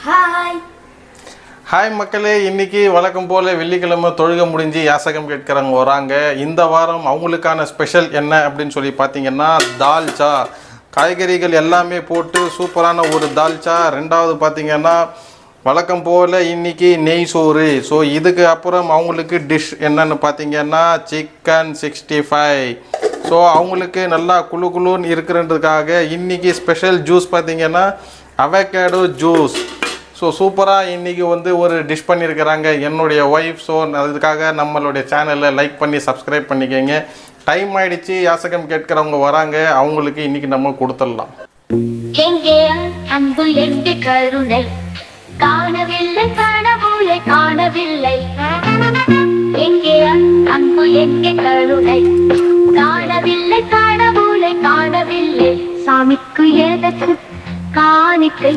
Hi hi மக்களே, இன்னைக்கு வழக்கம் போல் வெள்ளிக்கிழமை தொழுகை முடிஞ்சு யாசகம் கேட்குறவங்க வராங்க. இந்த வாரம் அவங்களுக்கான ஸ்பெஷல் என்ன அப்படின்னு சொல்லி பார்த்தீங்கன்னா தால்ச்சா. காய்கறிகள் எல்லாமே போட்டு சூப்பரான ஒரு தால்ச்சா. ரெண்டாவது பார்த்தீங்கன்னா வழக்கம் போல் இன்னைக்கு நெய் சோறு. ஸோ இதுக்கு அப்புறம் அவங்களுக்கு டிஷ் என்னன்னு பார்த்தீங்கன்னா சிக்கன் 65. ஸோ அவங்களுக்கு நல்லா குழு குழுன்னு இருக்கிறதுக்காக இன்றைக்கி ஸ்பெஷல் ஜூஸ் பார்த்தீங்கன்னா அவகேடோ ஜூஸ். ஸோ சூப்பராக இன்றைக்கி ஒரு டிஷ் பண்ணியிருக்கிறாங்க என்னுடைய ஒய்ஃப். ஸோ அதுக்காக நம்மளுடைய சேனலை லைக் பண்ணி சப்ஸ்கிரைப் பண்ணிக்கோங்க. டைம் ஆயிடுச்சு, யாசகம் கேட்குறவங்க வராங்க, அவங்களுக்கு இன்றைக்கி நம்ம கொடுத்துடலாம். காணவில்லை கடவுளை காணவில்லை, எங்கே அன்பு எங்கே கருணை, காணவில்லை கடவுளை காணவில்லை, சாமிக்கு எதற்கு காணிக்கை.